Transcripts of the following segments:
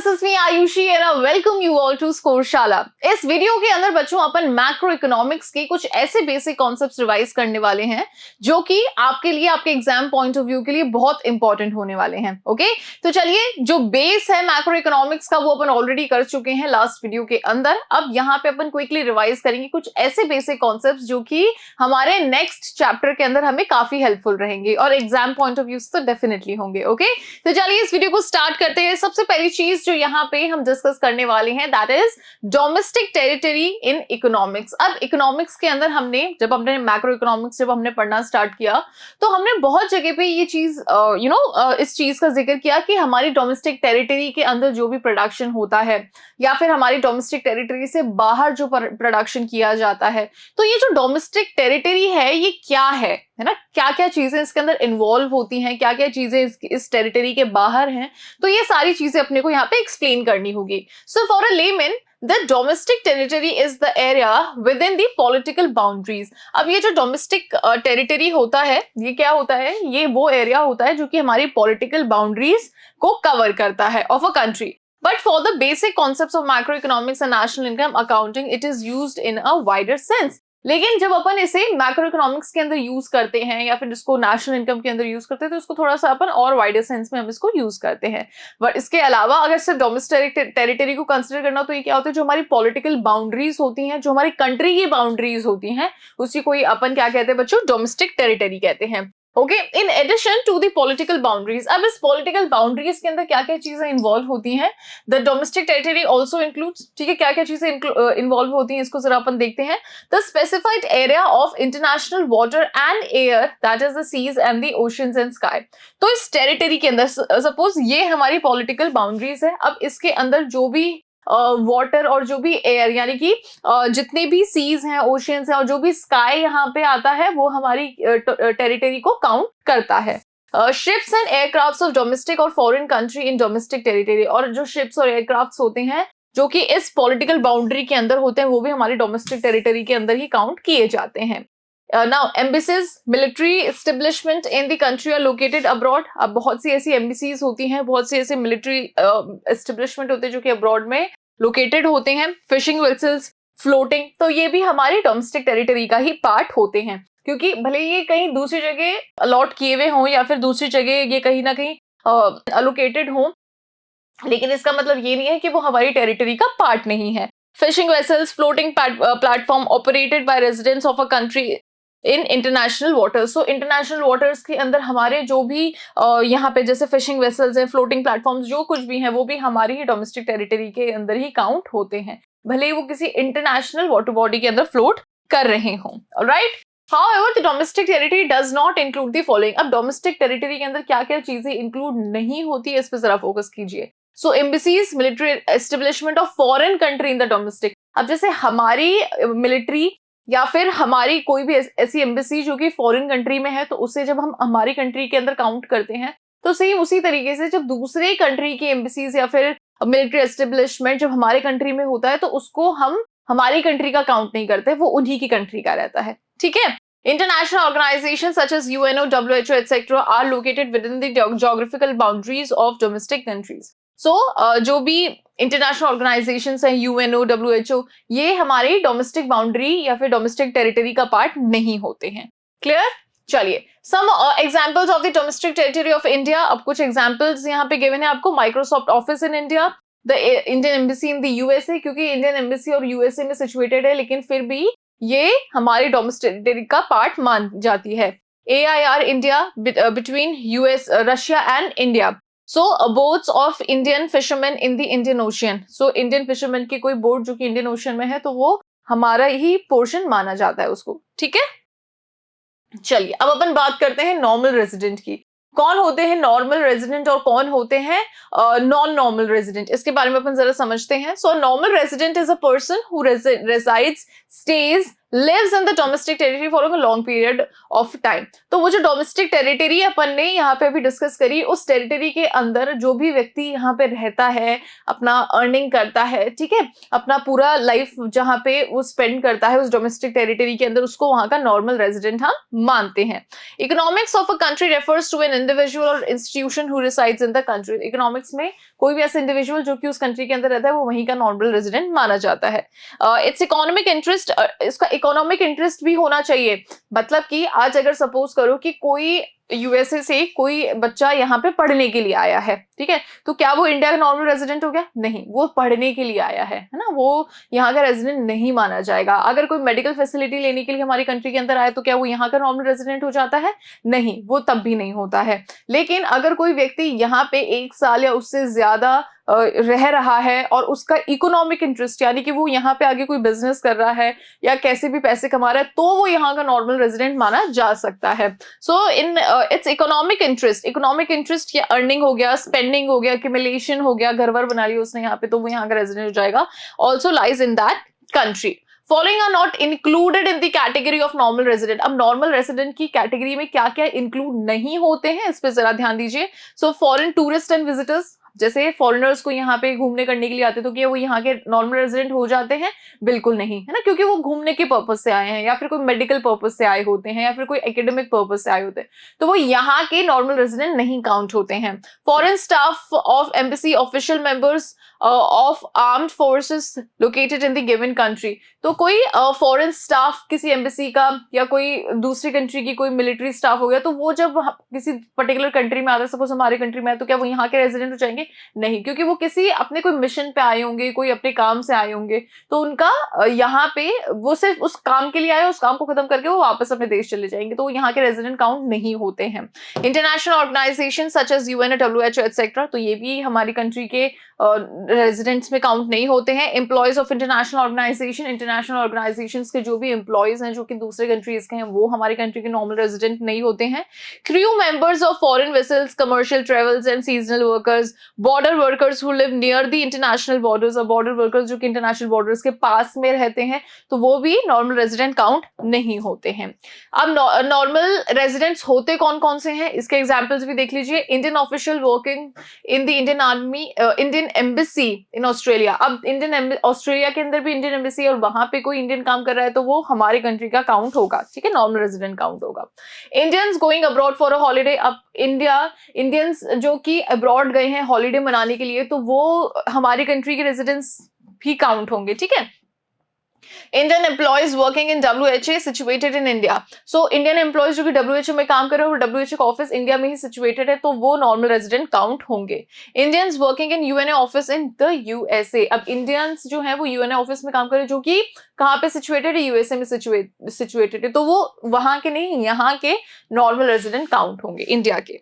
This is me Aayushi and I welcome you all to Scoreshala. इस video के अंदर बच्चों अपन मैक्रो इकोनॉमिक्स के कुछ ऐसे बेसिक कॉन्सेप्ट्स रिवाइज करने वाले हैं जो कि आपके लिए आपके एग्जाम पॉइंट ऑफ व्यू के लिए बहुत इंपॉर्टेंट होने वाले हैं। ओके, तो चलिए, जो बेस है मैक्रो इकोनॉमिक्स का वो अपन ऑलरेडी कर चुके हैं लास्ट वीडियो के अंदर। अब यहाँ पे अपन क्विकली रिवाइज करेंगे कुछ ऐसे बेसिक कॉन्सेप्ट्स जो कि हमारे नेक्स्ट चैप्टर के अंदर हमें काफी हेल्पफुल रहेंगे और एग्जाम पॉइंट ऑफ व्यू से तो डेफिनेटली होंगे। ओके, तो चलिए इस वीडियो को स्टार्ट करते हैं। सबसे पहली चीज जो यहाँ पे हम डिस्कस करने वाले हैं that is domestic territory in economics. अब इकोनॉमिक्स के अंदर जब हमने मैक्रो इकोनॉमिक्स पढ़ना स्टार्ट किया तो हमने बहुत जगह पे ये चीज इस चीज का जिक्र किया कि हमारी डोमेस्टिक टेरिटरी के अंदर जो भी प्रोडक्शन होता है या फिर हमारी डोमेस्टिक टेरिटरी से बाहर जो प्रोडक्शन किया जाता है, तो ये जो डोमेस्टिक टेरिटरी है ये क्या है ना, क्या क्या चीजें इसके अंदर इन्वॉल्व होती हैं, क्या क्या चीजें इस टेरिटरी के बाहर हैं, तो ये सारी चीजें अपने को यहाँ पे एक्सप्लेन करनी होगी। So for a layman the domestic territory is the area with in the political boundaries. अब ये जो डोमेस्टिक टेरिटरी होता है ये क्या होता है, ये वो एरिया होता है जो कि हमारी पॉलिटिकल बाउंड्रीज को कवर करता है of a country. But for the basic concepts of macroeconomics and national income accounting, it is used in a wider sense. लेकिन जब अपन इसे मैक्रो इकोनॉमिक्स के अंदर यूज करते हैं या फिर इसको नेशनल इनकम के अंदर यूज करते हैं तो इसको थोड़ा सा अपन और वाइडर सेंस में हम इसको यूज करते हैं। बट इसके अलावा अगर सिर्फ डोमेस्टिक टेरिटरी को कंसिडर करना तो ये क्या होता है, जो हमारी पॉलिटिकल बाउंड्रीज होती हैं, जो हमारी कंट्री की बाउंड्रीज होती हैं, उसी को अपन क्या कहते हैं बच्चों, डोमेस्टिक टेरिटरी कहते हैं। Okay, in addition to the political boundaries, अब इस पॉलिटिकल बाउंड्रीज के अंदर क्या क्या चीजें इन्वॉल्व होती हैं, the domestic territory also includes, ठीक है, क्या क्या चीजें इन्वॉल्व होती हैं इसको जरा अपन देखते हैं। The specified area of international water and air that is the seas and the oceans and sky. तो इस टेरिटरी के अंदर सपोज ये हमारी पॉलिटिकल बाउंड्रीज है, अब इसके अंदर जो भी वाटर और जो भी एयर यानी कि जितने भी सीज हैं, ओशियंस हैं और जो भी स्काई यहाँ पे आता है वो हमारी टेरिटरी को काउंट करता है। Ships and aircrafts of domestic or foreign country in domestic territory, और जो शिप्स और एयरक्राफ्ट्स होते हैं जो कि इस पॉलिटिकल बाउंड्री के अंदर होते हैं वो भी हमारी डोमेस्टिक टेरिटरी के अंदर ही काउंट किए जाते हैं। Now, embassies, military establishment in the country are located abroad. अब बहुत सी ऐसी embassies होती हैं, बहुत से ऐसे military establishment होते हैं जो कि abroad में located होते हैं। Fishing vessels, floating, तो ये भी हमारी domestic territory का ही part होते हैं, क्योंकि भले ये कहीं दूसरी जगह अलॉट किए हुए हों या फिर दूसरी जगह ये कहीं ना कहीं allocated हों, लेकिन इसका मतलब ये नहीं है कि वो हमारी टेरिटरी का पार्ट नहीं है। Fishing vessels, floating platform operated by residents of a country in international waters. So international waters के अंदर हमारे जो भी यहाँ पे जैसे फिशिंग वेसल्स हैं, फ्लोटिंग प्लेटफॉर्म्स, जो कुछ भी हैं वो भी हमारी ही डोमेस्टिक टेरिटरी के अंदर ही काउंट होते हैं, भले ही वो किसी इंटरनेशनल वाटर बॉडी के अंदर फ्लोट कर रहे हों। Alright, However, the domestic territory does not include the following. अब डोमेस्टिक टेरिटरी के अंदर क्या क्या चीजें इंक्लूड नहीं होती है इस पे जरा फोकस कीजिए। So embassies, military establishment of foreign country in the domestic. अब जैसे हमारी मिलिट्री या फिर हमारी कोई भी ऐसी एम्बेसी जो कि फॉरेन कंट्री में है तो उसे जब हम हमारी कंट्री के अंदर काउंट करते हैं तो सेम उसी तरीके से जब दूसरे कंट्री की एम्बेसीज या फिर मिलिट्री एस्टेब्लिशमेंट जब हमारे कंट्री में होता है तो उसको हम हमारी कंट्री का काउंट नहीं करते, वो उन्हीं की कंट्री का रहता है। ठीक है, international organisation such as UNO, WHO etcetera are located within the geographical boundaries of domestic countries. So जो भी इंटरनेशनल ऑर्गेनाइजेशंस हैं, यूएनओ, डब्ल्यूएचओ, ये हमारी डोमेस्टिक बाउंड्री या फिर डोमेस्टिक टेरिटरी का पार्ट नहीं होते हैं। क्लियर? चलिए, some examples of the domestic territory of India. अब कुछ एग्जांपल्स यहाँ पे गिवन है आपको। Microsoft office in India, the Indian embassy in the USA, क्योंकि इंडियन एम्बेसी और यूएसए में सिचुएटेड है लेकिन फिर भी ये हमारी डोमेस्टिक टेरिटरी का पार्ट मान जाती है। AIR India, between US, Russia and India. So boats of Indian fishermen in the Indian Ocean. So Indian fishermen की कोई बोट जो कि इंडियन ओशन में है तो वो हमारा ही पोर्शन माना जाता है उसको। ठीक है, चलिए अब अपन बात करते हैं नॉर्मल रेजिडेंट की। कौन होते हैं नॉर्मल रेजिडेंट और कौन होते हैं नॉन नॉर्मल रेजिडेंट, इसके बारे में अपन जरा समझते हैं। So normal resident is a person who resides, stays, lives in the domestic territory for a long period of time. तो वो जो डोमेस्टिक टेरिटरी अपन ने यहाँ पे अभी डिस्कस करी, उस टेरिटरी के अंदर जो भी व्यक्ति यहाँ पे रहता है, अपना अर्निंग करता है, ठीक है, अपना पूरा लाइफ जहाँ पे वो स्पेंड करता है उस डोमेस्टिक टेरिटरी के अंदर, उसको वहां का नॉर्मल रेजिडेंट हम मानते हैं। Economics of a country refers to an individual or institution who resides in the country. Economics में कोई भी ऐसा इंडिविजुअल जो कि उस कंट्री के अंदर रहता है वो वहीं का नॉर्मल रेजिडेंट माना जाता है। इट्स इकोनॉमिक इंटरेस्ट, इसका इकोनॉमिक इंटरेस्ट भी होना चाहिए। मतलब कि आज अगर सपोज करो कि कोई यूएसए से कोई बच्चा यहाँ पे पढ़ने के लिए आया है, ठीक है, तो क्या वो इंडिया का नॉर्मल रेजिडेंट हो गया? नहीं, वो पढ़ने के लिए आया है ना, वो यहाँ का रेजिडेंट नहीं माना जाएगा। अगर कोई मेडिकल फैसिलिटी लेने के लिए हमारी कंट्री के अंदर आए तो क्या वो यहाँ का नॉर्मल रेजिडेंट हो जाता है? नहीं, वो तब भी नहीं होता है। लेकिन अगर कोई व्यक्ति यहाँ पे 1 साल या उससे ज्यादा रह रहा है और उसका इकोनॉमिक इंटरेस्ट, यानी कि वो यहाँ पे आगे कोई बिजनेस कर रहा है या कैसे भी पैसे कमा रहा है, तो वो यहाँ का नॉर्मल रेजिडेंट माना जा सकता है। So in its economic interest, economic interest या अर्निंग हो गया, स्पेंडिंग हो गया, एक्यूमुलेशन हो गया, घर वर बना लिया उसने यहाँ पे, तो वो यहाँ का रेजिडेंट हो जाएगा, also lies in that country. Following are not included in the category of normal resident. अब नॉर्मल रेजिडेंट की कैटेगरी में क्या क्या इंक्लूड नहीं होते हैं, इस पे जरा ध्यान दीजिए। So foreign tourist and visitors, जैसे फॉरेनर्स को यहाँ पे घूमने करने के लिए आते तो क्या वो यहाँ के नॉर्मल रेजिडेंट हो जाते हैं? बिल्कुल नहीं, है ना, क्योंकि वो घूमने के पर्पज से आए हैं या फिर कोई मेडिकल पर्पज से आए होते हैं या फिर कोई एकेडमिक पर्पज से आए होते हैं, तो वो यहाँ के नॉर्मल रेजिडेंट नहीं काउंट होते हैं। Foreign staff of embassy, official members of armed forces located in the given country. तो कोई फॉरेन स्टाफ किसी एम्बेसी का या कोई दूसरी कंट्री की कोई मिलिट्री स्टाफ हो गया, तो वो जब किसी पर्टिकुलर कंट्री में आता है, सपोज हमारी कंट्री में है, तो क्या वो यहाँ के रेजिडेंट हो जाएंगे? नहीं, क्योंकि वो किसी अपने कोई मिशन पे आए होंगे, कोई अपने काम से आए होंगे, तो उनका यहाँ पे वो सिर्फ उस काम के लिए आए, उस काम को खत्म करके वो वापस अपने देश चले जाएंगे, तो वो यहाँ के रेजिडेंट काउंट नहीं होते हैं। International organisation such as UN, WHO etcetera, तो ये भी हमारी कंट्री के रेजिडेंट्स में काउंट नहीं होते हैं। Employees of international organisation, international organisations के जो भी एम्प्लॉयज हैं जो कि दूसरे कंट्रीज के हैं, वो हमारी कंट्री के नॉर्मल रेजिडेंट नहीं होते हैं। Crew members of foreign vessels, commercial travels and seasonal workers, border workers who live near the international borders, और बॉर्डर वर्कर्स जो कि इंटरनेशनल बॉर्डर्स के पास में रहते हैं, तो वो भी नॉर्मल रेजिडेंट काउंट नहीं होते हैं। अब नॉर्मल रेजिडेंट्स होते कौन कौन से हैं, इसके एग्जांपल्स भी देख लीजिए। Indian official working in the Indian army, Indian embassy in Australia. अब इंडियन ऑस्ट्रेलिया के अंदर भी इंडियन एम्बेसी और वहां पे कोई इंडियन काम कर रहा है, तो वो हमारी कंट्री का काउंट होगा, ठीक है, नॉर्मल रेजिडेंट काउंट होगा। Indians going abroad for a holiday, अब इंडियंस जो कि अब्रॉड गए हैं हॉलीडे मनाने के लिए, तो वो हमारी कंट्री के रेजिडेंट्स भी काउंट होंगे, ठीक है। Indian employees working in WHA situated in India, so Indian employees जो कि WHO में काम कर रहे हैं और WHO का ऑफिस इंडिया में ही सिचुएटेड है, तो वो नॉर्मल रेजिडेंट काउंट होंगे। Indians working in UNA office in the USA, अब इंडियंस जो है वो UNA ऑफिस में काम कर रहे हैं जो कि कहाँ पे सिचुएटेड है? USA में सिचुएटेड है, तो वो वहां के नहीं, यहाँ के नॉर्मल रेजिडेंट काउंट होंगे, इंडिया के।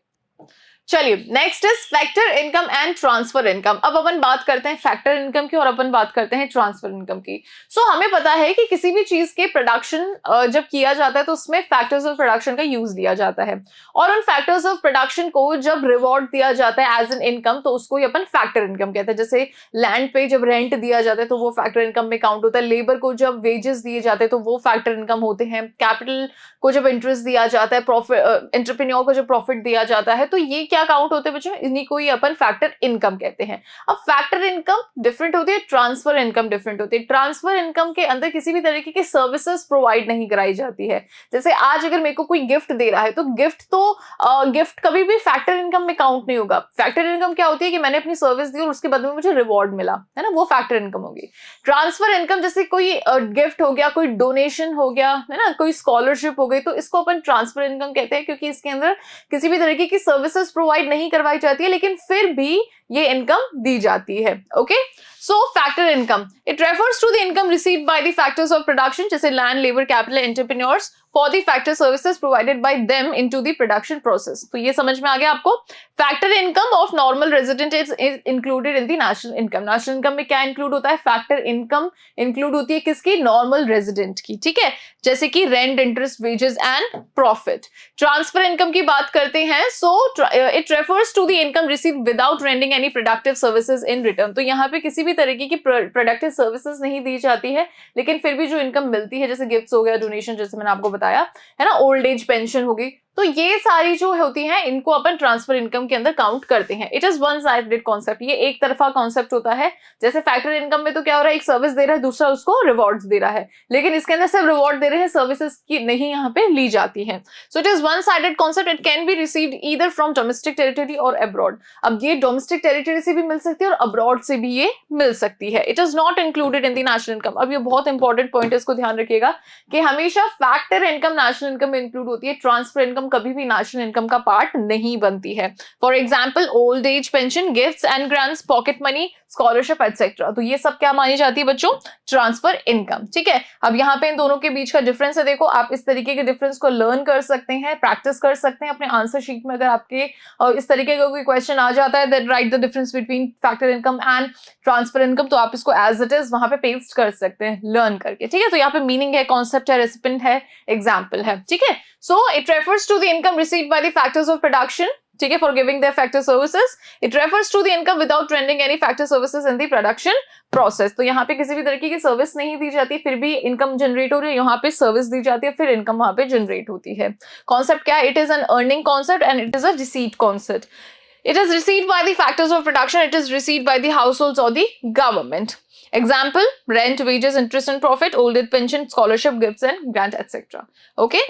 चलिए next is factor income and transfer income. अब अपन बात करते हैं फैक्टर इनकम की और अपन बात करते हैं ट्रांसफर इनकम की। सो हमें पता है कि किसी भी चीज के प्रोडक्शन जब किया जाता है तो उसमें फैक्टर्स ऑफ प्रोडक्शन का यूज लिया जाता है, और उन फैक्टर्स ऑफ प्रोडक्शन को जब रिवॉर्ड दिया जाता है एज एन इनकम, तो उसको ही अपन फैक्टर इनकम कहते हैं। जैसे लैंड पे जब रेंट दिया जाता है तो वो फैक्टर इनकम में काउंट होता है, लेबर को जब वेजेस दिए जाते हैं तो वो फैक्टर इनकम होते हैं, कैपिटल को जब इंटरेस्ट दिया जाता है, प्रॉफिट एंटरप्रेन्योर को जब प्रॉफिट दिया जाता है, तो ये क्या काउंट होते हैं बच्चों? इन्हीं को ही अपन फैक्टर इनकम कहते हैं। अब फैक्टर इनकम डिफरेंट होती है, ट्रांसफर इनकम डिफरेंट होती है। ट्रांसफर इनकम के अंदर किसी भी तरीके की सर्विसेज प्रोवाइड नहीं कराई जाती है। जैसे आज अगर मेरे को कोई गिफ्ट दे रहा है तो गिफ्ट कभी भी फैक्टर इनकम में काउंट नहीं होगा। फैक्टर इनकम क्या होती है कि मैंने अपनी सर्विस दी और उसके बदले में मुझे रिवॉर्ड मिला, है ना, वो फैक्टर इनकम होगी। ट्रांसफर इनकम जैसे कोई गिफ्ट हो गया, कोई डोनेशन हो गया, है ना, कोई स्कॉलरशिप हो गई, तो इसको अपन ट्रांसफर इनकम कहते हैं, क्योंकि इसके अंदर किसी भी तरीके की सर्विसेज प्रोवाइड नहीं करवाई जाती है, लेकिन फिर भी ये इनकम दी जाती है। Okay, so factor income, it refers to the income received by the factors of production, जैसे land, labour, capital, entrepreneurs, for the factor services provided by them into the production process. तो ये समझ में आ गया आपको। Factor income of normal resident is included in the national income. National income में क्या इंक्लूड होता है? फैक्टर इनकम इंक्लूड होती है किसकी? नॉर्मल रेजिडेंट की, ठीक है, जैसे कि rent, interest, wages and profit. Transfer income की बात करते हैं, so it refers to the income received without rendering any productive services in return. तो यहाँ पे किसी भी तरीके की प्रोडक्टिव सर्विसेज नहीं दी जाती है, लेकिन फिर भी जो इनकम मिलती है, जैसे गिफ्ट्स हो गया, डोनेशन, जैसे मैंने आपको बताया है ना, ओल्ड एज पेंशन होगी, तो ये सारी जो होती हैं इनको अपन ट्रांसफर इनकम के अंदर काउंट करते हैं। It is one sided concept, ये एक तरफा कॉन्सेप्ट होता है। जैसे फैक्टर इनकम में तो क्या हो रहा है, एक सर्विस दे रहा है, दूसरा उसको रिवॉर्ड्स दे रहा है, लेकिन इसके अंदर सिर्फ रिवॉर्ड दे रहे हैं, सर्विसेज की नहीं यहाँ पे ली जाती है। So it is one sided concept. It can be received either from domestic territory और अब्रॉड। अब ये डोमेस्टिक टेरिटरी से भी मिल सकती है और अब्रॉड से भी ये मिल सकती है। It is not included in the national income. अब ये बहुत इंपॉर्टेंट पॉइंट है, इसको ध्यान रखिएगा कि हमेशा फैक्टर इनकम नेशनल इनकम में इंक्लूड होती है, ट्रांसफर इनकम कभी भी नेशनल इनकम का पार्ट नहीं बनती है। For example old age pension, gifts and grants, pocket money, scholarship etcetera, तो ये सब क्या मानी जाती है बच्चों? ट्रांसफर इनकम, ठीक है। अब यहाँ पे इन दोनों के बीच का डिफरेंस है, देखो आप इस तरीके के डिफरेंस को लर्न कर सकते हैं, प्रैक्टिस कर सकते हैं अपने आंसर शीट में। अगर आपके इस तरीके का कोई क्वेश्चन आ जाता है that right the difference between factor income and transfer income, तो आप इसको एज इट इज वहां पे पेस्ट कर सकते हैं लर्न करके, ठीक है। तो यहाँ पे मीनिंग है, कॉन्सेप्ट है, रेसिपिएंट है, एग्जाम्पल है, ठीक है। So it refers to the income received by the factors of production, ठीक है, for giving their factor services. It refers to the income without rendering any factor services in the production process. तो यहाँ पे किसी भी तरीके की service नहीं दी जाती, फिर भी इनकम जनरेट हो रही है, यहाँ पे सर्विस दी जाती है, फिर इनकम वहां पे जनरेट होती है। कॉन्सेप्ट क्या है? It is an earning concept and it is a receipt concept. It is received by the factors of production. It is received by the households or the government. Example: rent, wages, interest and profit, old age pension, scholarship, gifts and grant, etc. Okay.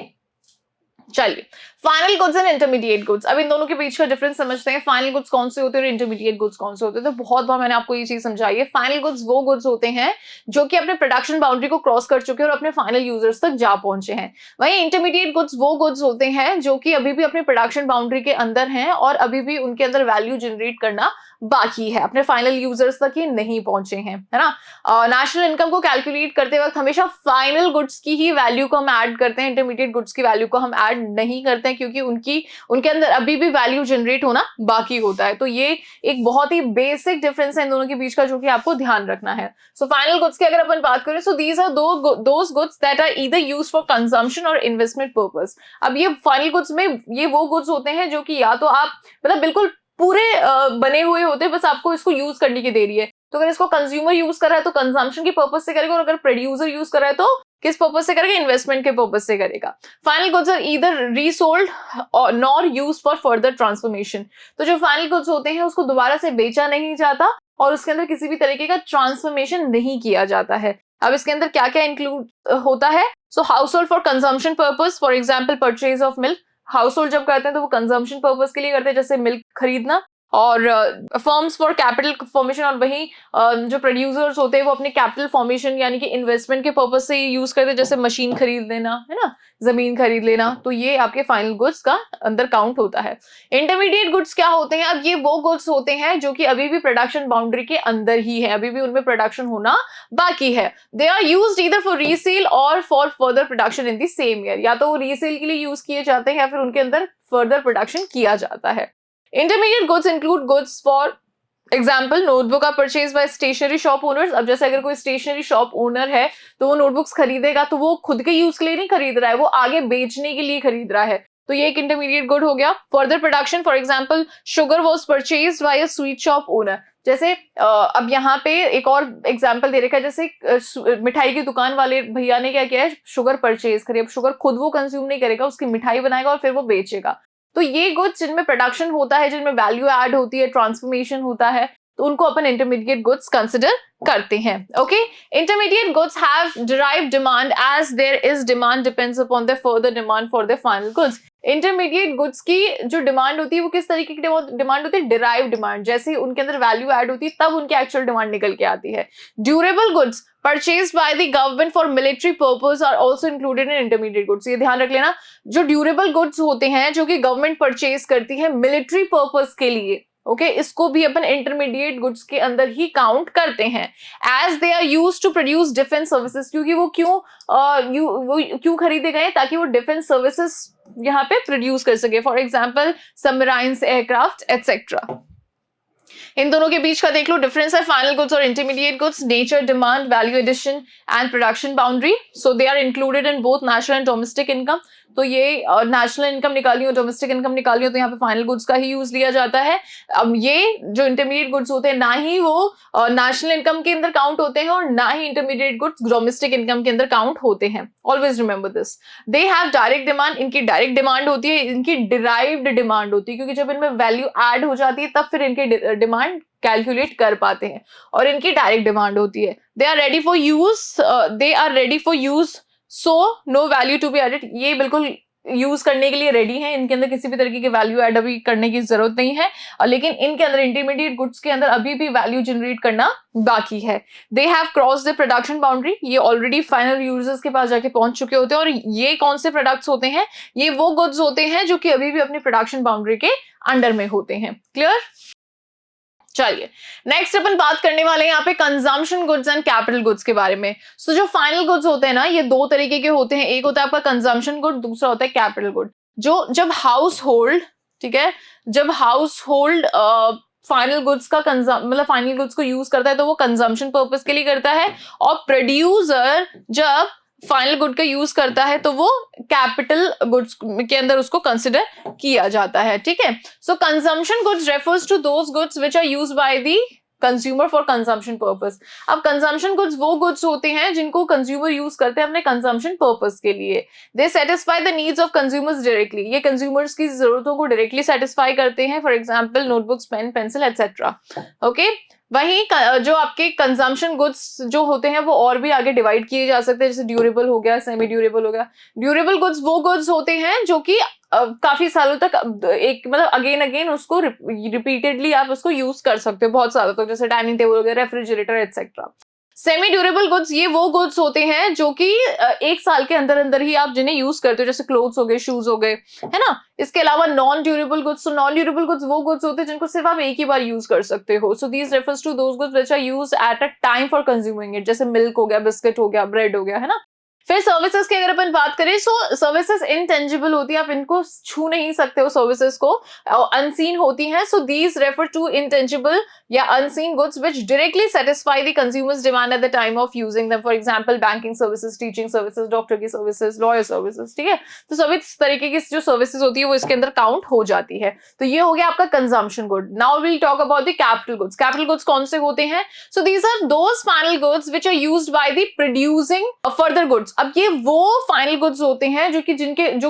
चलिए, final goods and intermediate goods. अब इन दोनों के बीच का difference समझते हैं। Final goods कौन से होते हैं और इंटरमीडिएट गुड्स कौन से होते हैं? तो बहुत बार मैंने आपको ये चीज समझाई है। फाइनल गुड्स वो गुड्स होते हैं जो कि अपने प्रोडक्शन बाउंड्री को क्रॉस कर चुके हैं और अपने फाइनल यूजर्स तक जा पहुंचे हैं। वहीं इंटरमीडिएट गुड्स वो गुड्स होते हैं जो कि अभी भी अपने प्रोडक्शन बाउंड्री के अंदर हैं और अभी भी उनके अंदर वैल्यू जनरेट करना बाकी है, अपने फाइनल यूजर्स तक ये नहीं पहुंचे हैं, है ना। नेशनल इनकम को कैलकुलेट करते वक्त हमेशा फाइनल गुड्स की ही वैल्यू को हम ऐड करते हैं, इंटरमीडिएट गुड्स की वैल्यू को हम ऐड नहीं करते हैं, क्योंकि उनके अंदर अभी भी वैल्यू जनरेट होना बाकी होता है। तो ये एक बहुत ही बेसिक डिफरेंस है इन दोनों के बीच का, जो कि आपको ध्यान रखना है। सो फाइनल गुड्स की अगर अपन बात करें, so these are those goods that are either used for consumption और इन्वेस्टमेंट पर्पस। अब ये फाइनल गुड्स में ये वो गुड्स होते हैं जो कि या तो आप मतलब बिल्कुल पूरे बने हुए होते हैं, बस आपको इसको यूज करने की देरी है। तो अगर इसको कंज्यूमर यूज कर रहा है तो कंजम्पशन की पर्पस से करेगा, और अगर प्रोड्यूसर यूज कर रहा है तो किस पर्पस से करेगा? इन्वेस्टमेंट के पर्पस से करेगा। Final goods are either resold nor used for further transformation. तो जो फाइनल गुड्स होते हैं उसको दोबारा से बेचा नहीं जाता और उसके अंदर किसी भी तरीके का ट्रांसफॉर्मेशन नहीं किया जाता है। अब इसके अंदर क्या क्या इंक्लूड होता है? So household for consumption purpose, for example purchase of milk. Household जब करते हैं तो वो कंजम्पशन पर्पस के लिए करते हैं, जैसे मिल्क खरीदना। और फर्म्स फॉर कैपिटल फॉर्मेशन, और वहीं जो प्रोड्यूसर्स होते हैं वो अपने कैपिटल फॉर्मेशन यानी कि इन्वेस्टमेंट के पर्पस से यूज करते हैं, जैसे मशीन खरीद लेना, है ना, जमीन खरीद लेना। तो ये आपके फाइनल गुड्स का अंदर काउंट होता है। इंटरमीडिएट गुड्स क्या होते हैं? अब ये वो गुड्स होते हैं जो कि अभी भी प्रोडक्शन बाउंड्री के अंदर ही है, अभी भी उनमें प्रोडक्शन होना बाकी है। They are used either for resale or for further production in the same year. या तो वो रीसेल के लिए यूज किए जाते हैं या फिर उनके अंदर फर्दर प्रोडक्शन किया जाता है। Intermediate goods include goods for example notebook are purchase by stationery shop owners. अब जैसे अगर कोई स्टेशनरी शॉप ओनर है तो वो नोटबुक्स खरीदेगा तो वो खुद के यूज के लिए नहीं खरीद रहा है, वो आगे बेचने के लिए खरीद रहा है। तो ये एक इंटरमीडिएट गुड हो गया। Further production, for example sugar was purchase by a sweet shop owner. जैसे अब यहाँ पे एक और एग्जाम्पल दे रखा है, जैसे मिठाई की दुकान वाले भैया ने क्या किया है, शुगर परचेज करी। अब शुगर खुद वो कंज्यूम नहीं करेगा, उसकी मिठाई बनाएगा और फिर वो बेचेगा। तो ये गुड्स जिनमें प्रोडक्शन होता है, जिनमें वैल्यू ऐड होती है, ट्रांसफॉर्मेशन होता है, तो उनको अपन इंटरमीडिएट गुड्स कंसिडर करते हैं। ओके, intermediate goods have derived demand as there is demand depends upon the further demand for the final goods. Intermediate goods की जो डिमांड होती है वो किस तरीके की डिमांड होती है? Derive demand. जैसे ही उनके अंदर वैल्यू ऐड होती है तब उनकी एक्चुअल डिमांड निकल के आती है। Durable goods purchased by the government for military purpose are also included in intermediate goods। ये ध्यान रख लेना, जो ड्यूरेबल गुड्स होते हैं जो कि गवर्नमेंट परचेज करती है मिलिट्री पर्पस के लिए, ओके इसको भी अपन इंटरमीडिएट गुड्स के अंदर ही काउंट करते हैं, as they are use to produce defence services, क्योंकि वो क्यों खरीदे गए, ताकि वो डिफेंस सर्विसेज यहाँ पे प्रोड्यूस कर सके, for example submarines, aircraft etcetera. इन दोनों के बीच का देख लो डिफरेंस है, फाइनल गुड्स और intermediate goods, nature, demand, value addition and production boundary. So they are included in both national and domestic income. तो ये नेशनल इनकम निकाली हो, डोमेस्टिक इनकम निकाली हो, तो यहाँ पे फाइनल गुड्स का ही यूज लिया जाता है। अब ये जो इंटरमीडिएट गुड्स होते हैं, ना ही वो नेशनल इनकम के अंदर काउंट होते हैं और ना ही इंटरमीडिएट गुड्स डोमेस्टिक इनकम के अंदर काउंट होते हैं। Always remember this. They have direct demand, इनकी डायरेक्ट डिमांड होती है, इनकी डिराइव्ड डिमांड होती है, क्योंकि जब इनमें वैल्यू ऐड हो जाती है तब फिर इनकी डिमांड कैलकुलेट कर पाते हैं, और इनकी डायरेक्ट डिमांड होती है। They are ready for use, so no value to be added. ये बिल्कुल यूज करने के लिए रेडी है, इनके अंदर किसी भी तरीके की वैल्यू ऐड अभी करने की जरूरत नहीं है, लेकिन इनके अंदर इंटरमीडिएट गुड्स के अंदर अभी भी वैल्यू जनरेट करना बाकी है। They have cross the production boundary, ये ऑलरेडी फाइनल यूजर्स के पास जाके पहुंच चुके होते हैं, और ये कौन से प्रोडक्ट्स होते हैं, ये वो गुड्स होते हैं जो कि अभी भी अपनी प्रोडक्शन बाउंड्री के अंडर में होते हैं। क्लियर? चलिए नेक्स्ट अपन बात करने वाले हैं यहाँ पे consumption goods and capital goods के बारे में। सो जो फाइनल गुड्स होते हैं ना, ये दो तरीके के होते हैं, एक होता है आपका कंजम्पशन गुड, दूसरा होता है कैपिटल गुड। जब हाउस होल्ड, ठीक है, जब हाउस होल्ड फाइनल गुड्स का मतलब फाइनल गुड्स को यूज करता है तो वो कंजम्पशन पर्पस के लिए करता है, और प्रोड्यूसर जब फाइनल गुड का यूज करता है तो वो कैपिटल गुड्स के अंदर उसको कंसिडर किया जाता है। ठीक है, so consumption goods refers to those goods which are used by the consumer for consumption purpose. अब कंजम्पशन गुड्स वो गुड्स होते हैं जिनको कंज्यूमर यूज करते हैं अपने कंजम्पशन पर्पस के लिए। They satisfy the needs of consumers directly, ये कंज्यूमर्स की जरूरतों को डायरेक्टली सेटिस्फाई करते हैं, for example notebooks, pen, pencil etcetera. Okay, वहीं जो आपके कंजम्पशन गुड्स जो होते हैं वो और भी आगे डिवाइड किए जा सकते हैं, जैसे ड्यूरेबल हो गया, सेमी ड्यूरेबल हो गया। ड्यूरेबल गुड्स वो गुड्स होते हैं जो कि काफी सालों तक एक मतलब अगेन उसको रिपीटेडली आप उसको यूज कर सकते हो बहुत सालों तक, जैसे डाइनिंग टेबल हो गया, refrigerator etcetera. Semi durable goods ये वो गुड्स होते हैं जो कि एक साल के अंदर अंदर ही आप जिन्हें यूज करते हो, जैसे क्लोथ्स हो गए, शूज हो गए, है ना। इसके अलावा नॉन ड्यूरेबल गुड्स, तो नॉन ड्यूरेबल गुड्स वो गुड्स होते हैं जिनको सिर्फ आप एक ही बार यूज कर सकते हो। So these refers to those goods which are used at a time for consuming it, जैसे मिल्क हो गया, बिस्किट हो गया, ब्रेड हो गया, है ना। फिर सर्विसेज की अगर अपन बात करें, सो सर्विसेज इनटेंजिबल होती है, आप इनको छू नहीं सकते हो, सर्विसेज को अनसीन होती हैं। So these refer to intangible या unseen goods which directly satisfy the consumers demand at the time of using them, for example banking services, teaching services, doctor की सर्विसेज, लॉयर सर्विसेज। ठीक है, तो सभी तरीके की जो सर्विसेज होती है वो इसके अंदर काउंट हो जाती है। तो ये हो गया आपका consumption good. Now we will talk about the capital goods. Capital goods कौन से होते हैं? So these are those final goods which are used by the producing further goods. अब ये वो फाइनल गुड्स होते हैं जो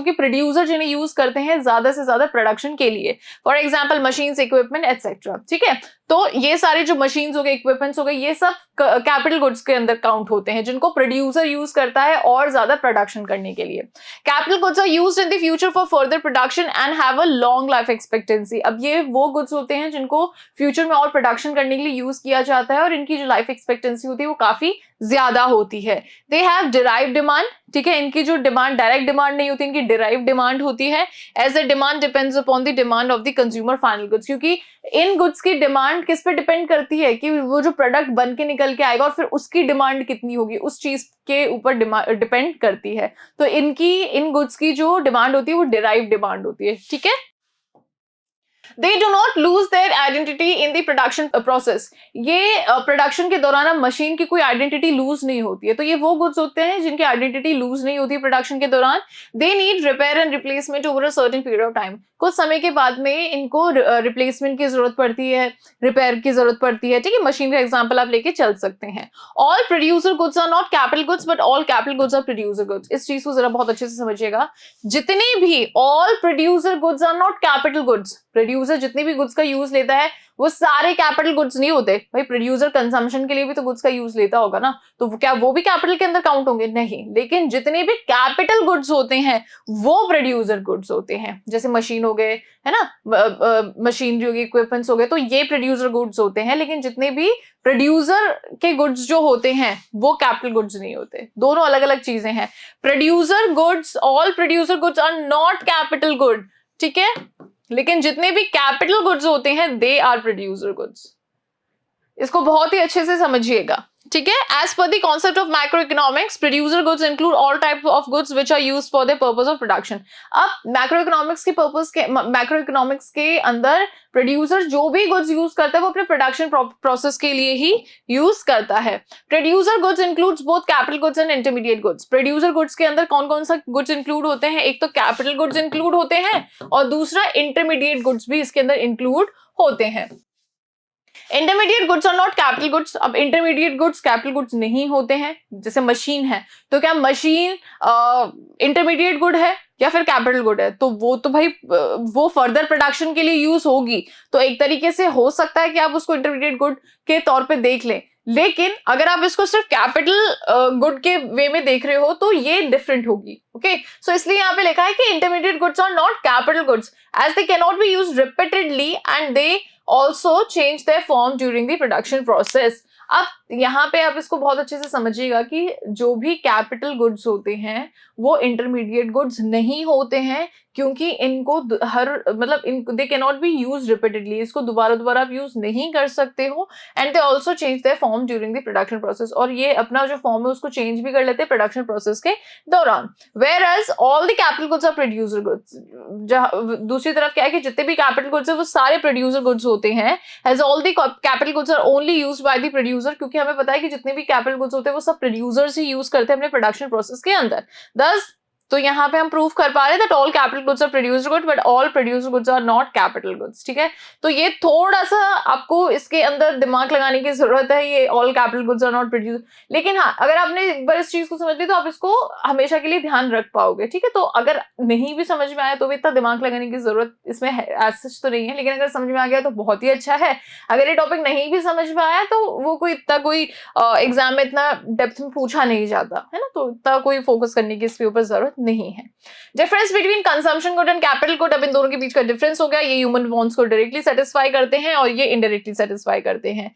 कि प्रोड्यूसर जिन्हें यूज करते हैं ज्यादा से ज्यादा प्रोडक्शन के लिए, for example machines, equipment etcetera. ठीक है, तो ये सारे जो मशीन्स हो गए, इक्विपमेंट्स हो गए, ये सब कैपिटल गुड्स के अंदर काउंट होते हैं जिनको प्रोड्यूसर यूज करता है और ज्यादा प्रोडक्शन करने के लिए। Capital goods are used in the future for further production and have a long life expectancy. अब ये वो गुड्स होते हैं जिनको फ्यूचर में और प्रोडक्शन करने के लिए यूज किया जाता है और इनकी जो लाइफ एक्सपेक्टेंसी होती है वो काफी ज्यादा होती है। दे हैव डिराइव्ड डिमांड, ठीक है, इनकी जो डिमांड डायरेक्ट डिमांड नहीं होती, इनकी डिराइव्ड डिमांड होती है। As a demand depends upon the demand of the consumer final goods, क्योंकि इन गुड्स की डिमांड किस पे डिपेंड करती है कि वो जो प्रोडक्ट बन के निकल के आएगा और फिर उसकी डिमांड कितनी होगी, उस चीज के ऊपर डिपेंड करती है। तो इन गुड्स की जो डिमांड होती है वो डिराइव्ड डिमांड होती है। ठीक है, They do not lose their identity in the production process. ये प्रोडक्शन के दौरान मशीन की कोई आइडेंटिटी लूज नहीं होती है। तो ये वो गुड्स होते हैं जिनकी आइडेंटिटी लूज नहीं होती प्रोडक्शन के दौरान। They need repair and replacement over a certain period of time. कुछ समय के बाद में इनको रिप्लेसमेंट की जरूरत पड़ती है, रिपेयर की जरूरत पड़ती है। ठीक है, मशीन का एग्जाम्पल आप लेके चल सकते हैं। All producer goods are not capital goods but all capital goods are producer goods. इस चीज को जरा बहुत अच्छे से समझिएगा। जितने भी all producer goods are not capital goods, producer जितने भी गुड्स का यूज लेता है वो सारे कैपिटल गुड्स नहीं होते। भाई प्रोड्यूसर कंजम्पशन के लिए भी तो गुड्स का यूज लेता होगा ना, तो क्या वो भी कैपिटल के अंदर काउंट होंगे? नहीं। लेकिन जितने भी कैपिटल गुड्स होते हैं वो प्रोड्यूसर गुड्स होते हैं। जैसे मशीन हो गए, है ना, मशीनरी हो गई, इक्विपमेंट्स हो गए, तो ये प्रोड्यूसर गुड्स होते हैं। लेकिन जितने भी प्रोड्यूसर के गुड्स जो होते हैं वो कैपिटल गुड्स नहीं होते। दोनों अलग अलग चीजें हैं। Producer goods, all producer goods are not capital good. ठीक है, लेकिन जितने भी कैपिटल गुड्स होते हैं दे आर प्रोड्यूसर गुड्स। इसको बहुत ही अच्छे से समझिएगा, ठीक है। As per the concept of macroeconomics, producer goods include all type of goods which are used for the purpose of production. अब मैक्रो इकोनॉमिक्स के अंदर प्रोड्यूसर जो भी गुड्स यूज करता है वो अपने प्रोडक्शन प्रोसेस के लिए ही यूज करता है। Producer goods includes both capital goods and intermediate goods. Producer goods के अंदर कौन कौन सा गुड्स इंक्लूड होते हैं? एक तो कैपिटल गुड्स इंक्लूड होते हैं और दूसरा इंटरमीडिएट गुड्स भी इसके अंदर इंक्लूड होते हैं। इंटरमीडिएट गुड्स और नॉट कैपिटल गुड्स। अब इंटरमीडिएट गुड्स कैपिटल गुड्स नहीं होते हैं, जैसे मशीन है, तो क्या मशीन इंटरमीडिएट गुड है या फिर कैपिटल गुड है? तो वो तो भाई वो फर्दर प्रोडक्शन के लिए यूज होगी, तो एक तरीके से हो सकता है कि आप उसको इंटरमीडिएट गुड के तौर पे देख लें। लेकिन अगर आप इसको सिर्फ कैपिटल गुड के वे में देख रहे हो तो ये डिफरेंट होगी। ओके, सो इसलिए यहाँ पे लिखा है कि intermediate goods are not capital goods as they can not be used repeatedly and they also change their form during the production process। अब यहाँ पे आप इसको बहुत अच्छे से समझिएगा कि जो भी कैपिटल गुड्स होते हैं वो इंटरमीडिएट गुड्स नहीं होते हैं, क्योंकि इनको दे can not B use repeatedly, इसको दोबारा आप यूज नहीं कर सकते हो। And they also change their form during the production process, और ये अपना जो फॉर्म है उसको चेंज भी कर लेते हैं प्रोडक्शन प्रोसेस के दौरान। Whereas all the capital goods are producer goods. दूसरी तरफ क्या है कि जितने भी कैपिटल गुड्स है वो सारे प्रोड्यूसर गुड्स होते हैं, as all the capital goods are only use by the producer, क्योंकि हमें पता है कि जितने भी कैपिटल गुड्स होते हैं वो सब प्रोड्यूसर्स ही यूज करते हैं अपने प्रोडक्शन प्रोसेस के अंदर। दस तो यहाँ पे हम प्रूव कर पा रहे हैं that all capital goods are producer goods but all producer goods are not capital goods. ठीक है, तो ये थोड़ा सा आपको इसके अंदर दिमाग लगाने की जरूरत है, ये all capital goods are not producer. लेकिन हाँ, अगर आपने एक बार इस चीज को समझ ली तो आप इसको हमेशा के लिए ध्यान रख पाओगे। ठीक है, तो अगर नहीं भी समझ में आया तो भी इतना दिमाग लगाने की जरूरत इसमें एज सच तो नहीं है, लेकिन अगर समझ में आ गया तो बहुत ही अच्छा है। अगर ये टॉपिक नहीं भी समझ में आया तो वो कोई एग्जाम में इतना डेप्थ में पूछा नहीं जाता है ना, तो इतना कोई फोकस करने की इसके ऊपर जरूरत नहीं है। Difference between consumption good and capital good, अब इन दोनों के बीच का डिफरेंस हो गया। ये ह्यूमन वांट्स को डायरेक्टली सेटिस्फाई करते हैं और ये इनडायरेक्टली सेटिस्फाई करते हैं।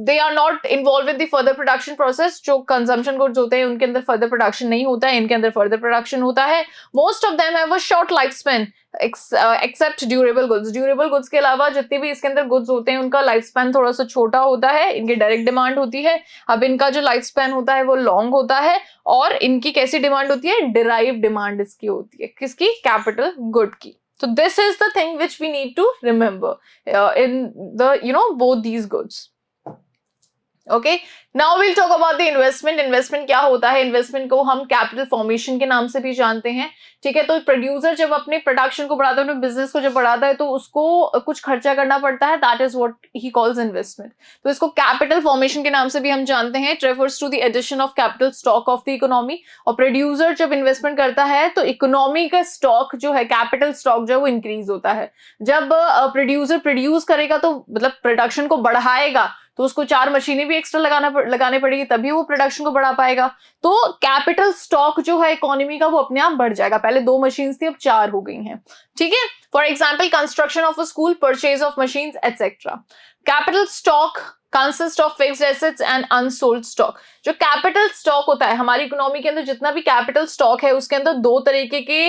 They are not involve with the further production process. जो कंजम्पशन गुड्स होते हैं उनके अंदर फर्दर प्रोडक्शन नहीं होता है, इनके अंदर फर्दर प्रोडक्शन होता है। Most of them have a short life span except durable goods. Durable goods के अलावा जितने भी इसके अंदर गुड्स होते हैं उनका लाइफ स्पैन थोड़ा सा छोटा होता है, इनकी डायरेक्ट डिमांड होती है। अब इनका जो लाइफ स्पैन होता है वो लॉन्ग होता है, और इनकी कैसी डिमांड होती है? डिराइव डिमांड इसकी होती है, किसकी? कैपिटल गुड की। So this is the thing which we need to remember in the both these goods. Okay, now we'll talk about the investment. Investment क्या होता है? इन्वेस्टमेंट को हम कैपिटल फॉर्मेशन के नाम से भी जानते हैं। ठीक है, तो प्रोड्यूसर जब अपने प्रोडक्शन को बढ़ाता है, अपने बिजनेस को जब बढ़ाता है तो उसको कुछ खर्चा करना पड़ता है, that is what he calls investment. तो इसको कैपिटल फॉर्मेशन के नाम से भी हम जानते हैं। It refers to the addition of capital stock of the economy. और प्रोड्यूसर जब इन्वेस्टमेंट करता है तो इकोनॉमी का स्टॉक जो है, कैपिटल स्टॉक जो है वो इंक्रीज होता है। जब प्रोड्यूसर प्रोड्यूस करेगा तो मतलब प्रोडक्शन को बढ़ाएगा तो उसको 4 मशीनें भी एक्स्ट्रा लगाने पड़ेगी, तभी वो प्रोडक्शन को बढ़ा पाएगा। तो कैपिटल स्टॉक जो है इकोनॉमी का वो अपने आप बढ़ जाएगा। पहले 2 मशीन्स थी, अब 4 हो गई हैं। ठीक है, for example construction of a school, purchase of machines etcetera. Capital stock consist of fixed assets and unsold stock. जो कैपिटल स्टॉक होता है हमारी इकोनॉमी के अंदर, जितना भी कैपिटल स्टॉक है उसके अंदर 2 तरीके के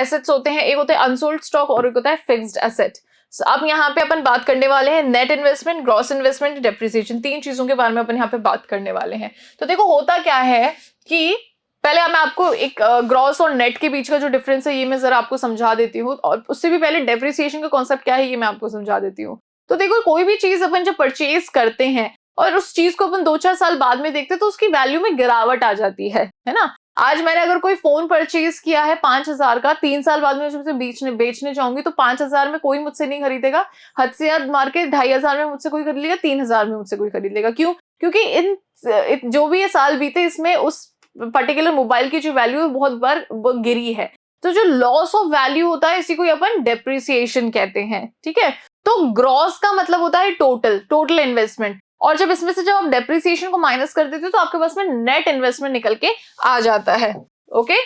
एसेट्स होते हैं। एक होता है अनसोल्ड स्टॉक और एक होता है फिक्स्ड एसेट। अब यहाँ पे अपन बात करने वाले हैं net investment, gross investment, depreciation. 3 चीजों के बारे में अपन यहाँ पे बात करने वाले हैं। तो देखो होता क्या है कि पहले मैं आपको एक ग्रॉस और नेट के बीच का जो डिफरेंस है ये मैं जरा आपको समझा देती हूँ, और उससे भी पहले डेप्रिसिएशन का कॉन्सेप्ट क्या है ये मैं आपको समझा देती हूँ। तो देखो कोई भी चीज अपन जब परचेज करते हैं और उस चीज को अपन 2-4 साल बाद में देखते हैं तो उसकी वैल्यू में गिरावट आ जाती है ना। आज मैंने अगर कोई फोन परचेज किया है 5,000 का, 3 साल बाद में उसे बेचने जाऊंगी तो 5,000 में कोई मुझसे नहीं खरीदेगा, हद से हद मार के 2,500 में मुझसे कोई खरीद लेगा, 3,000 में मुझसे कोई खरीद लेगा। क्यों? क्योंकि जो भी ये साल बीते इसमें उस पर्टिकुलर मोबाइल की जो वैल्यू है बहुत बार गिरी है। तो जो लॉस ऑफ वैल्यू होता है इसी को अपन डेप्रिसिएशन कहते हैं। ठीक है, तो ग्रॉस का मतलब होता है टोटल इन्वेस्टमेंट, और जब इसमें से जब आप डेप्रिसिएशन को माइनस कर देते हो तो आपके पास में नेट इन्वेस्टमेंट निकल के आ जाता है। ओके,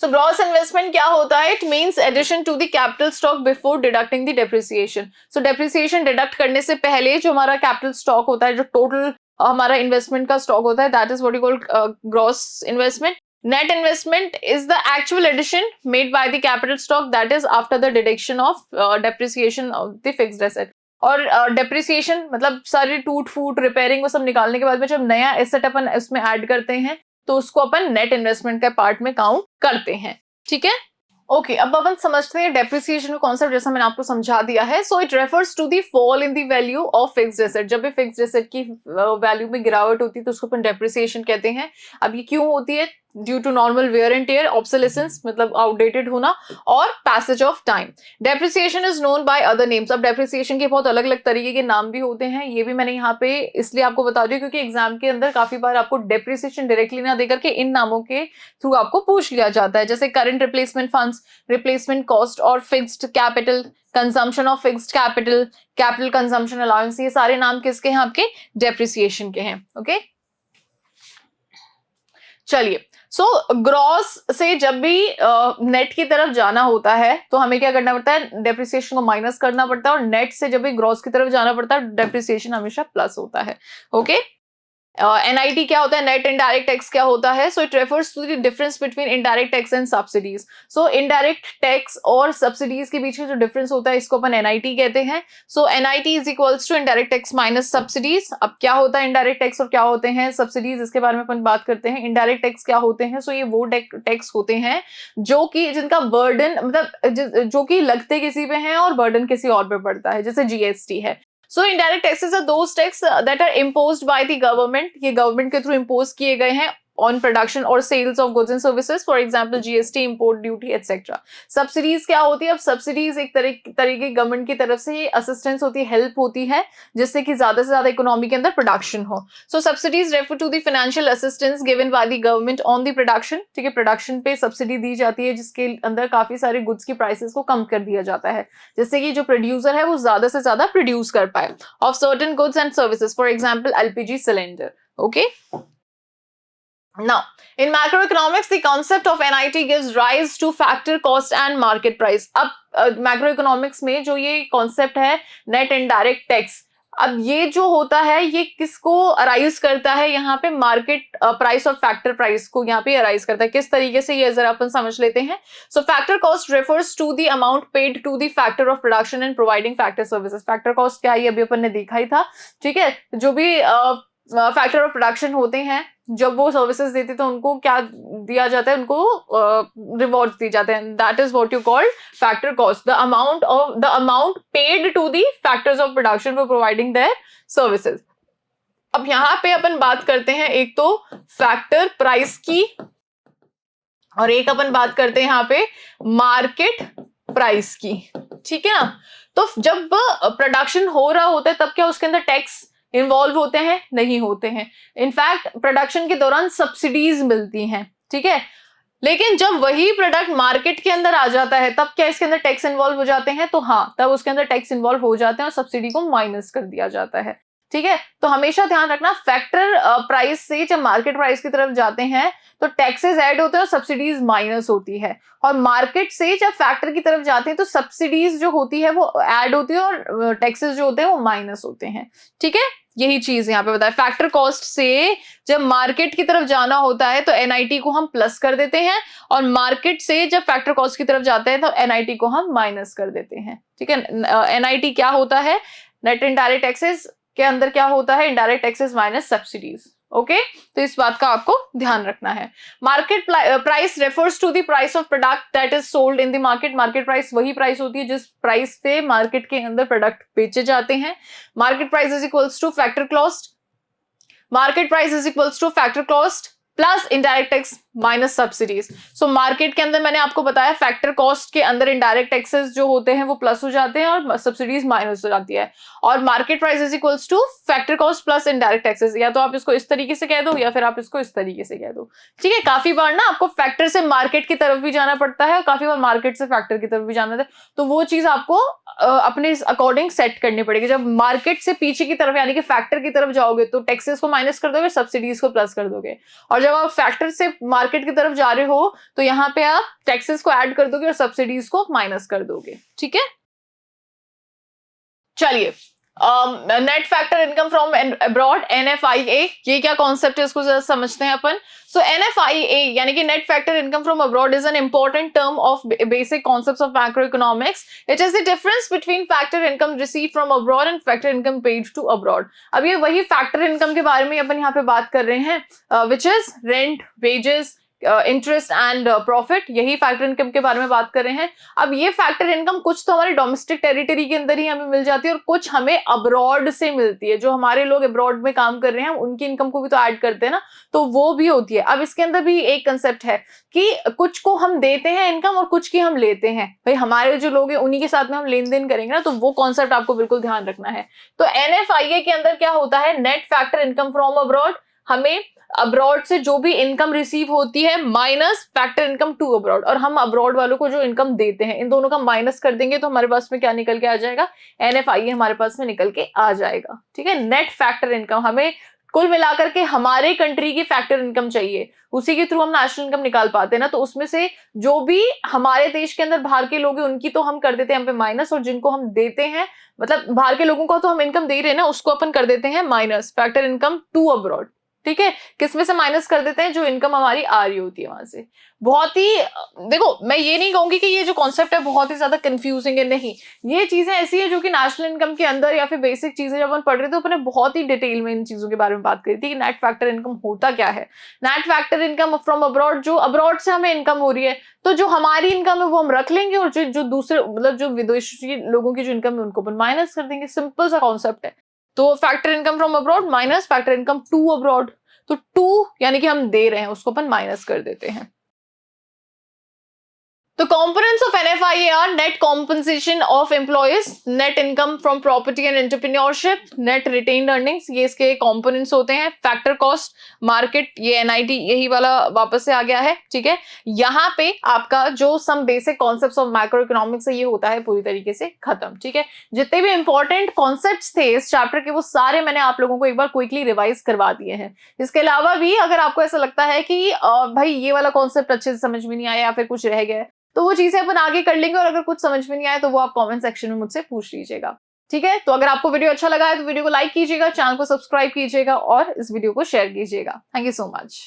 सो ग्रॉस इन्वेस्टमेंट क्या होता है? It means addition to the capital stock before deducting the depreciation. So depreciation deduct करने से पहले जो हमारा कैपिटल स्टॉक होता है, जो टोटल हमारा इन्वेस्टमेंट का स्टॉक होता है, that is what you call gross investment. Net investment is the actual addition made by the capital stock, that is after the deduction of depreciation of the fixed asset. और depreciation मतलब सारे टूट फूट repairing वो सब निकालने के बाद में जब नया एसेट अपन इसमें ऐड करते हैं तो उसको अपन नेट इन्वेस्टमेंट के पार्ट में काउंट करते हैं, ठीक है। ओके, अब अपन समझते हैं डेप्रिसिएशन का कॉन्सेप्ट, जैसा मैंने आपको समझा दिया है। So it refers to the fall in the value of fixed asset. जब भी फिक्स्ड एसेट की वैल्यू में गिरावट होती है तो उसको अपन डेप्रिसिएशन कहते हैं। अब ये क्यों होती है? Due to normal wear and tear, obsolescence मतलब आउटडेटेड होना, और passage of time. Depreciation is known by other names. अब डेप्रिसिएशन के बहुत अलग अलग तरीके के नाम भी होते हैं, ये भी मैंने यहाँ पे इसलिए आपको बता दी क्योंकि एग्जाम के अंदर काफी बार आपको डेप्रिसिएशन डायरेक्टली ना देकर के इन नामों के थ्रू आपको पूछ लिया जाता है, जैसे current replacement funds, replacement cost or fixed capital, consumption of fixed capital, capital consumption allowance. ये सारे नाम किसके हैं? आपके डेप्रिसिएशन के हैं। ओके, चलिए। सो ग्रॉस से जब भी नेट की तरफ जाना होता है तो हमें क्या करना पड़ता है? डेप्रिसिएशन को माइनस करना पड़ता है, और नेट से जब भी ग्रॉस की तरफ जाना पड़ता है डेप्रिसिएशन हमेशा प्लस होता है। ओके, NIT क्या होता है? नेट इनडायरेक्ट टैक्स क्या होता है? So it refers to the difference between indirect tax and subsidies. So indirect tax और सब्सिडीज के बीच में जो डिफरेंस होता है इसको अपन NIT कहते हैं। So NIT is equals to indirect tax minus subsidies. अब क्या होता है इनडायरेक्ट टैक्स और क्या होते हैं सब्सिडीज, इसके बारे में अपन बात करते हैं। इनडायरेक्ट टैक्स क्या होते हैं? सो ये वो टैक्स होते हैं जो कि जिनका बर्डन मतलब जो कि लगते किसी पे हैं और बर्डन किसी और पे पड़ता है, जैसे GST है। So indirect taxes are those taxes that are imposed by the government. ये गवर्नमेंट के थ्रू इम्पोज किए गए हैं on production or sales of goods and services, for example GST, import duty etc. Subsidies क्या होती है? अब सब्सिडीज एक तरीके गवर्नमेंट की तरफ से असिस्टेंस होती है, हेल्प होती है, जिससे कि ज्यादा से ज्यादा इकोनॉमी के अंदर प्रोडक्शन हो। So subsidies refer to the financial assistance given by the government on the production. ठीक है, प्रोडक्शन पे सब्सिडी दी जाती है जिसके अंदर काफी सारे गुड्स की प्राइसेस को कम कर दिया जाता है, जिससे कि जो प्रोड्यूसर है वो ज्यादा से ज्यादा प्रोड्यूस कर पाए of certain goods and services, for example LPG cylinder. Okay, now in macroeconomics the concept of NIT gives rise to factor cost and market price. अब macroeconomics में जो ये concept है net indirect tax, अब ये जो होता है ये किसको अराइज करता है? यहाँ पे मार्केट प्राइस और फैक्टर प्राइस को यहाँ पे अराइज करता है। किस तरीके से, ये जरा अपन समझ लेते हैं। So factor cost refers to the amount paid to the factor of production and providing factor services. Factor cost क्या है? अभी अपन ने देखा ही था। ठीक है, जो भी फैक्टर ऑफ प्रोडक्शन होते हैं जब वो सर्विसेज देते तो उनको क्या दिया जाता है? उनको रिवॉर्ड्स दिए जाते हैं। That is what you call factor cost, the amount paid to the factors of production for providing their services. अब यहाँ पे अपन बात करते हैं एक तो फैक्टर प्राइस की और एक अपन बात करते हैं यहाँ पे मार्केट प्राइस की। ठीक है ना, तो जब प्रोडक्शन हो रहा होता है तब क्या उसके अंदर टैक्स इन्वॉल्व होते हैं? नहीं होते हैं। इनफैक्ट प्रोडक्शन के दौरान सब्सिडीज मिलती हैं। ठीक है, लेकिन जब वही प्रोडक्ट मार्केट के अंदर आ जाता है तब क्या इसके अंदर टैक्स इन्वॉल्व हो जाते हैं? तो हाँ, तब उसके अंदर टैक्स इन्वॉल्व हो जाते हैं और सब्सिडी को माइनस कर दिया जाता है। ठीक है, तो हमेशा ध्यान रखना फैक्टर प्राइस से जब मार्केट प्राइस की तरफ जाते हैं तो टैक्सेस ऐड होते हैं और सब्सिडीज माइनस होती है, और मार्केट से जब फैक्टर की तरफ जाते हैं तो सब्सिडीज जो होती है वो ऐड होती है और टैक्सेस जो होते हैं वो माइनस होते हैं। ठीक है, यही चीज यहाँ पे बताया। फैक्टर कॉस्ट से जब मार्केट की तरफ जाना होता है तो NIT को हम प्लस कर देते हैं, और मार्केट से जब फैक्टर कॉस्ट की तरफ जाते हैं तो NIT को हम माइनस कर देते हैं। ठीक है, NIT क्या होता है? नेट इनडायरेक्ट टैक्सेस के अंदर क्या होता है? Indirect taxes minus subsidies. Okay, तो इस बात का आपको ध्यान रखना है। Market price refers to the price of product that is sold in the market. Market price वही प्राइस होती है जिस प्राइस पे मार्केट के अंदर प्रोडक्ट बेचे जाते हैं। Market price is equals two factor cost, market price is equals two factor cost plus indirect tax minus subsidies. So market के अंदर मैंने आपको बताया फैक्टर कॉस्ट के अंदर इनडायरेक्ट टैक्सेस जो होते हैं वो प्लस हो जाते हैं और सब्सिडीज माइनस हो जाती है, और market price is equals two factor cost plus indirect taxes. या तो आप इसको इस तरीके से कह दो या फिर आप इसको इस तरीके से कह दो। ठीक है, काफी बार ना आपको फैक्टर से मार्केट की तरफ भी जाना पड़ता है और काफी बार मार्केट से फैक्टर की तरफ भी जाना पड़ता है, तो वो चीज आपको अपने अकॉर्डिंग सेट करनी पड़ेगी। जब मार्केट से पीछे की तरफ यानी कि फैक्टर की तरफ जाओगे तो टैक्सेस को माइनस कर दोगे, सब्सिडीज को प्लस कर दोगे, और जब आप फैक्टर से मार्केट की तरफ जा रहे हो तो यहाँ पे आप टैक्सेस को ऐड कर दोगे और सब्सिडीज को माइनस कर दोगे। ठीक है, चलिए net factor income from abroad, NFIA, ये क्या कॉन्सेप्ट है इसको जरा समझते हैं अपन। सो NFIA यानी कि net factor income from abroad is an important term of basic concepts of macroeconomics. It is the difference between factor income receive from abroad and factor income paid to abroad. अब ये वही factor income के बारे में अपन यहाँ पे बात कर रहे हैं, which is rent, wages, interest and profit, यही फैक्टर इनकम के बारे में बात कर रहे हैं। अब ये फैक्टर इनकम कुछ तो हमारे डोमेस्टिक टेरिटरी के अंदर ही हमें मिल जाती है और कुछ हमें अब्रॉड से मिलती है। जो हमारे लोग अब्रॉड में काम कर रहे हैं उनकी इनकम को भी तो ऐड करते हैं ना, तो वो भी होती है। अब इसके अंदर भी एक कंसेप्ट है कि कुछ को हम देते हैं इनकम और कुछ की हम लेते हैं। भाई हमारे जो लोग हैं उन्हीं के साथ में हम लेन देन करेंगे ना, तो वो कॉन्सेप्ट आपको बिल्कुल ध्यान रखना है। तो NFIA के अंदर क्या होता है, net factor income from abroad, हमें अब्रॉड से जो भी इनकम रिसीव होती है minus factor income to abroad, और हम अब्रॉड वालों को जो इनकम देते हैं इन दोनों का माइनस कर देंगे तो हमारे पास में क्या निकल के आ जाएगा, NFIA हमारे पास में निकल के आ जाएगा। ठीक है, नेट फैक्टर इनकम, हमें कुल मिलाकर के हमारे कंट्री की फैक्टर इनकम चाहिए, उसी के थ्रू हम नेशनल इनकम निकाल पाते हैं ना। तो उसमें से जो भी हमारे देश के अंदर बाहर के लोग हैं उनकी तो हम कर देते हैं हम पे माइनस, और जिनको हम देते हैं मतलब बाहर के लोगों को तो हम इनकम दे रहे हैं ना, उसको अपन कर देते हैं minus factor income to abroad. ठीक है, किसमें से माइनस कर देते हैं, जो इनकम हमारी आ रही होती है वहां से। बहुत ही देखो, मैं ये नहीं कहूंगी कि ये जो कॉन्सेप्ट है बहुत ही ज्यादा कंफ्यूजिंग है, नहीं, ये चीजें ऐसी है जो कि नेशनल इनकम के अंदर या फिर बेसिक चीजें जब अपन पढ़ रहे थे तो अपने बहुत ही डिटेल में इन चीजों के बारे में बात करी थी कि नेट फैक्टर इनकम होता क्या है। Net factor income from abroad, जो अब्रॉड से हमें इनकम हो रही है, तो जो हमारी इनकम है वो हम रख लेंगे और जो दूसरे मतलब जो विदेशी लोगों की जो इनकम है उनको अपन माइनस कर देंगे। सिंपल सा कॉन्सेप्ट है। तो factor income from abroad minus factor income to abroad, तो टू यानी कि हम दे रहे हैं उसको अपन माइनस कर देते हैं। The components of NFIA are net compensation of employees, net income from property and entrepreneurship, net retained earnings, ये इसके components होते हैं। फैक्टर कॉस्ट, मार्केट, ये NIT यही वाला वापस से आ गया है। ठीक है, यहाँ पे आपका जो some basic concepts of macroeconomics है ये होता है पूरी तरीके से खत्म। ठीक है, जितने भी इंपॉर्टेंट कॉन्सेप्ट्स थे इस चैप्टर के वो सारे मैंने आप लोगों को एक बार क्विकली रिवाइज करवा दिए हैं। इसके अलावा भी अगर आपको ऐसा लगता है कि भाई ये वाला कॉन्सेप्ट अच्छे से समझ में नहीं आया या फिर कुछ रह गया तो वो चीजें अपन आगे कर लेंगे, और अगर कुछ समझ में नहीं आया तो वो आप कमेंट सेक्शन में मुझसे पूछ लीजिएगा। ठीक है, तो अगर आपको वीडियो अच्छा लगा है तो वीडियो को लाइक कीजिएगा, चैनल को सब्सक्राइब कीजिएगा और इस वीडियो को शेयर कीजिएगा। Thank you so much.